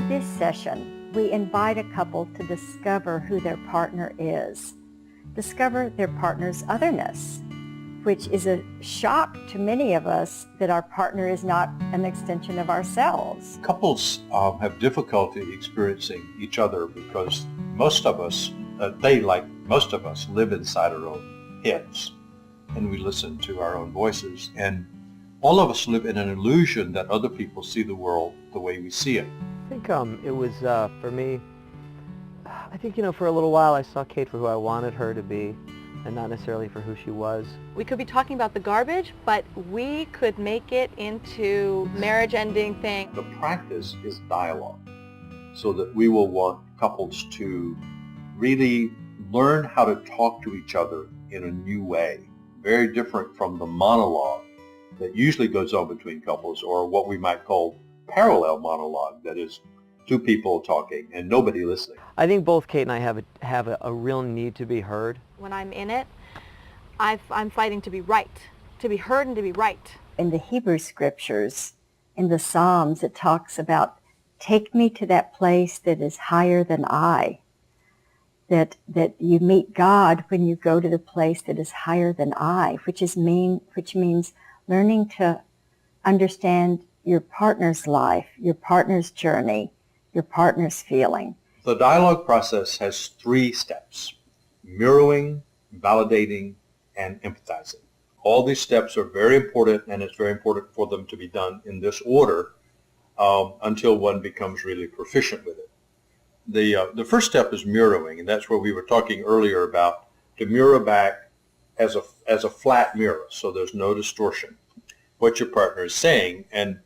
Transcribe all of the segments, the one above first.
This session, we invite a couple to discover who their partner is, discover their partner's otherness, which is a shock to many of us that our partner is not an extension of ourselves. Couples have difficulty experiencing each other because most of us, like most of us, live inside our own heads, and we listen to our own voices. And all of us live in an illusion that other people see the world the way we see it. I think it was, for me, I think, for a little while I saw Kate for who I wanted her to be and not necessarily for who she was. We could be talking about the garbage, but we could make it into marriage-ending thing. The practice is dialogue, so that we will want couples to really learn how to talk to each other in a new way, very different from the monologue that usually goes on between couples, or what we might call parallel monologue, that is two people talking and nobody listening. I think both Kate and I have a real need to be heard. When I'm in it, I'm fighting to be right, to be heard and to be right. In the Hebrew scriptures, in the Psalms, it talks about, take me to that place that is higher than I. That you meet God when you go to the place that is higher than I, which means learning to understand your partner's life, your partner's journey, your partner's feeling. The dialogue process has 3 steps: mirroring, validating, and empathizing. All these steps are very important, and it's very important for them to be done in this order until one becomes really proficient with it. The first step is mirroring, and that's where we were talking earlier about to mirror back as a flat mirror, so there's no distortion, what your partner is saying. And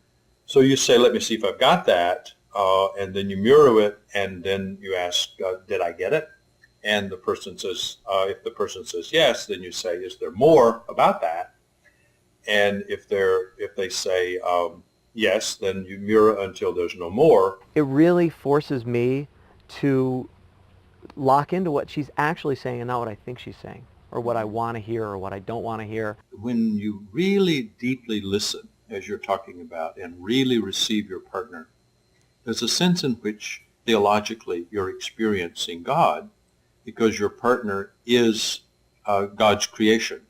so you say, let me see if I've got that, and then you mirror it, and then you ask, did I get it? And the person says, if the person says yes, then you say, is there more about that? And if they say yes, then you mirror until there's no more. It really forces me to lock into what she's actually saying and not what I think she's saying, or what I want to hear or what I don't want to hear. When you really deeply listen, as you're talking about, and really receive your partner, there's a sense in which theologically you're experiencing God, because your partner is God's creation.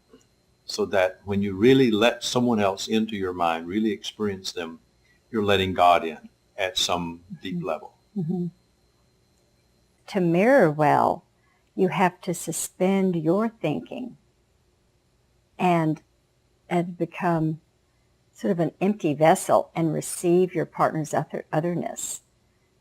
So that when you really let someone else into your mind, really experience them, you're letting God in at some deep level. Mm-hmm. To mirror well, you have to suspend your thinking and become sort of an empty vessel and receive your partner's otherness.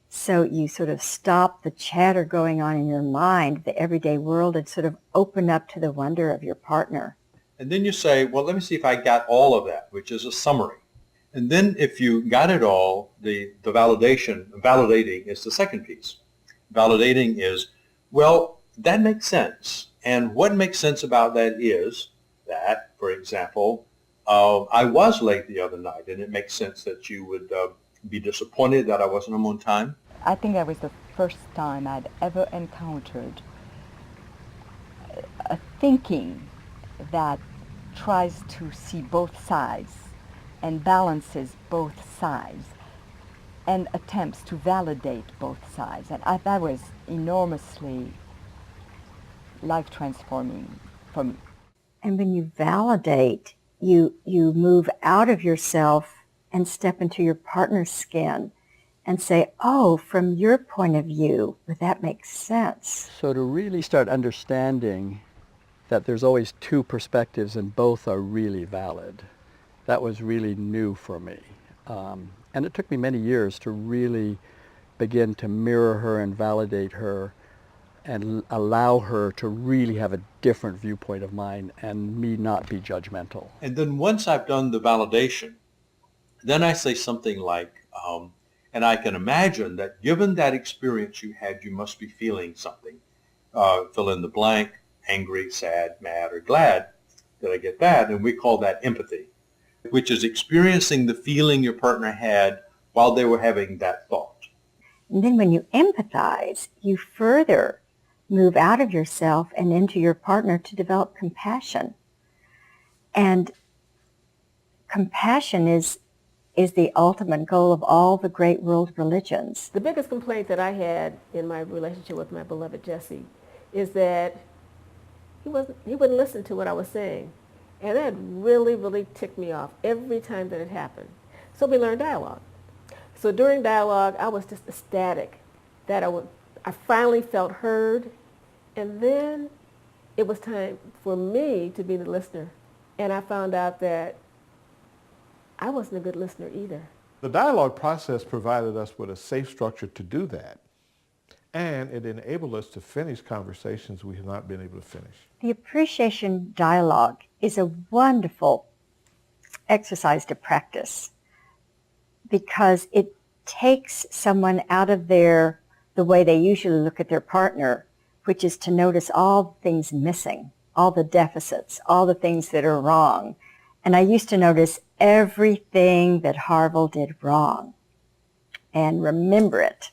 So you sort of stop the chatter going on in your mind, the everyday world, and sort of open up to the wonder of your partner. And then you say, well, let me see if I got all of that, which is a summary. And then if you got it all, the validating is the second piece. Validating is, well, that makes sense. And what makes sense about that is that, for example, I was late the other night, and it makes sense that you would be disappointed that I wasn't home on time. I think that was the first time I'd ever encountered a thinking that tries to see both sides and balances both sides and attempts to validate both sides. And that was enormously life-transforming for me. And when you validate, you move out of yourself and step into your partner's skin and say, oh, from your point of view, that makes sense. So to really start understanding that there's always 2 perspectives and both are really valid, that was really new for me. And it took me many years to really begin to mirror her and validate her and allow her to really have a different viewpoint of mine and me not be judgmental. And then once I've done the validation, then I say something like, and I can imagine that given that experience you had, you must be feeling something. Fill in the blank, angry, sad, mad, or glad. Did I get that? And we call that empathy, which is experiencing the feeling your partner had while they were having that thought. And then when you empathize, you further move out of yourself and into your partner to develop compassion. And compassion is is the ultimate goal of all the great world religions. The biggest complaint that I had in my relationship with my beloved Jesse is that he wouldn't listen to what I was saying. And that really, really ticked me off every time that it happened. So we learned dialogue. So during dialogue, I was just ecstatic that I finally felt heard. And then it was time for me to be the listener. And I found out that I wasn't a good listener either. The dialogue process provided us with a safe structure to do that. And it enabled us to finish conversations we have not been able to finish. The appreciation dialogue is a wonderful exercise to practice because it takes someone out of the way they usually look at their partner, which is to notice all the things missing, all the deficits, all the things that are wrong. And I used to notice everything that Harville did wrong and remember it.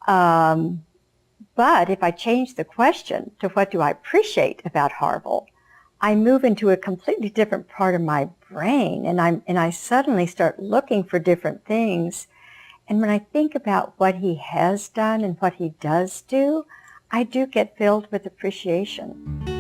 But if I change the question to what do I appreciate about Harville, I move into a completely different part of my brain, and I suddenly start looking for different things. And when I think about what he has done and what he does do, I do get filled with appreciation.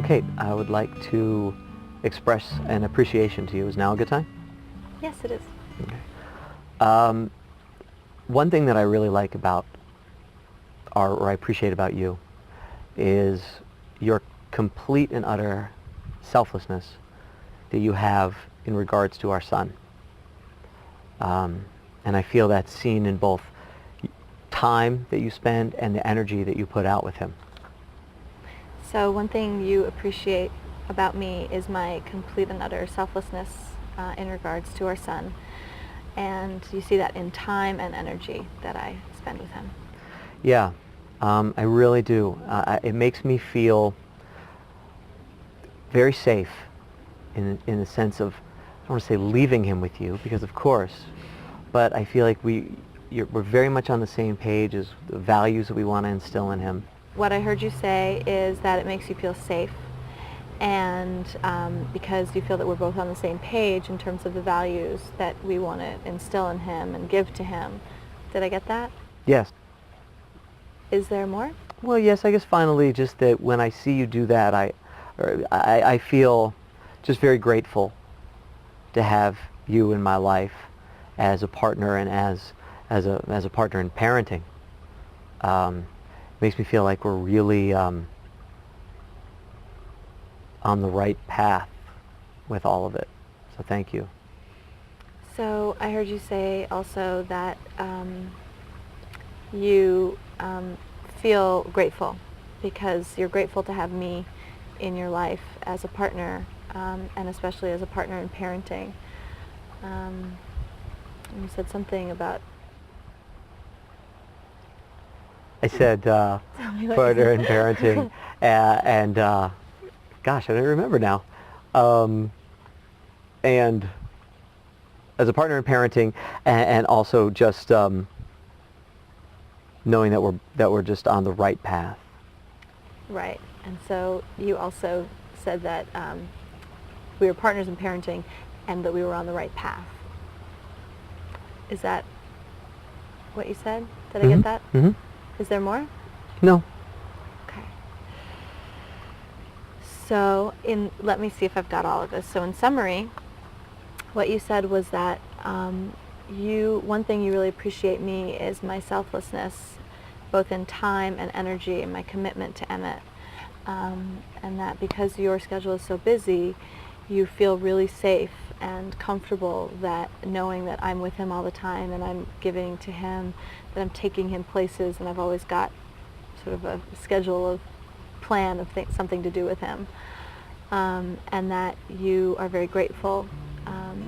Kate, I would like to express an appreciation to you. Is now a good time? Yes, it is. Okay. One thing that I really like about, or I appreciate about you, is your complete and utter selflessness that you have in regards to our son. And I feel that's seen in both time that you spend and the energy that you put out with him. So one thing you appreciate about me is my complete and utter selflessness in regards to our son. And you see that in time and energy that I spend with him. Yeah, I really do. It makes me feel very safe in the sense of, I don't want to say leaving him with you, because of course, but I feel like we're very much on the same page as the values that we want to instill in him. What I heard you say is that it makes you feel safe, and because you feel that we're both on the same page in terms of the values that we want to instill in him and give to him. Did I get that? Yes. Is there more? Well, yes, I guess finally just that when I see you do that, I feel just very grateful to have you in my life as a partner and as a partner in parenting. Makes me feel like we're really on the right path with all of it. So thank you. So I heard you say also that you feel grateful because you're grateful to have me in your life as a partner, and especially as a partner in parenting. And you said something about... I said partner in parenting, and gosh, I don't remember now. And as a partner in parenting, and also just knowing that we're just on the right path. Right, and so you also said that we were partners in parenting, and that we were on the right path. Is that what you said? Did I get that? Mm-hmm. Is there more? No. Okay. So let me see if I've got all of this. So in summary, what you said was that one thing you really appreciate me is my selflessness, both in time and energy, and my commitment to Emmett. And that because your schedule is so busy, you feel really safe and comfortable that knowing that I'm with him all the time and I'm giving to him, that I'm taking him places, and I've always got sort of a schedule of plan of something to do with him. And that you are very grateful.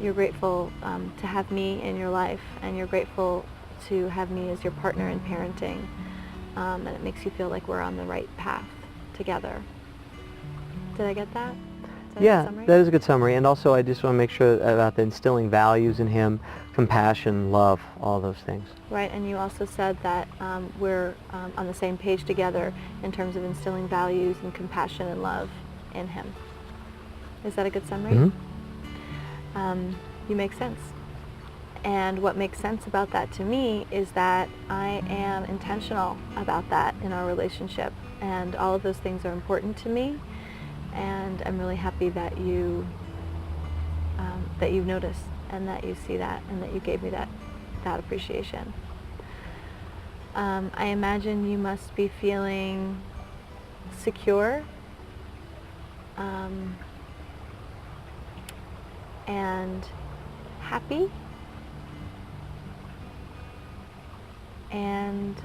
You're grateful to have me in your life, and you're grateful to have me as your partner in parenting. And it makes you feel like we're on the right path together. Did I get that? Is that a Yeah, good summary? that is a good summary. And also I just want to make sure about the instilling values in him, compassion, love, all those things. Right, and you also said that we're on the same page together in terms of instilling values and compassion and love in him. Is that a good summary? Mm-hmm. You make sense. And what makes sense about that to me is that I am intentional about that in our relationship. And all of those things are important to me. And I'm really happy that you've noticed and that you see that and that you gave me that appreciation. I imagine you must be feeling secure and happy and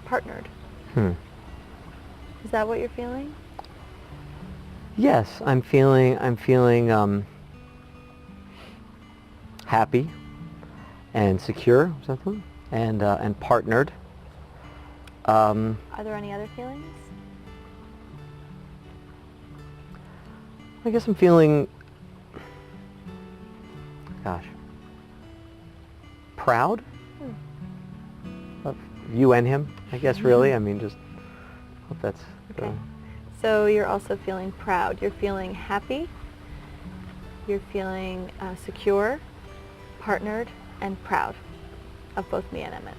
partnered. Is that what you're feeling? Yes, I'm feeling happy and secure, something, and partnered. Are there any other feelings? I guess I'm feeling, gosh, proud of you and him, I guess, really. I mean, just hope that's okay. So you're also feeling proud. You're feeling happy. You're feeling secure, partnered, and proud of both me and Emmett.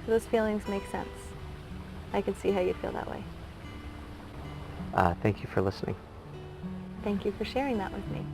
Those feelings make sense. I can see how you feel that way. Thank you for listening. Thank you for sharing that with me.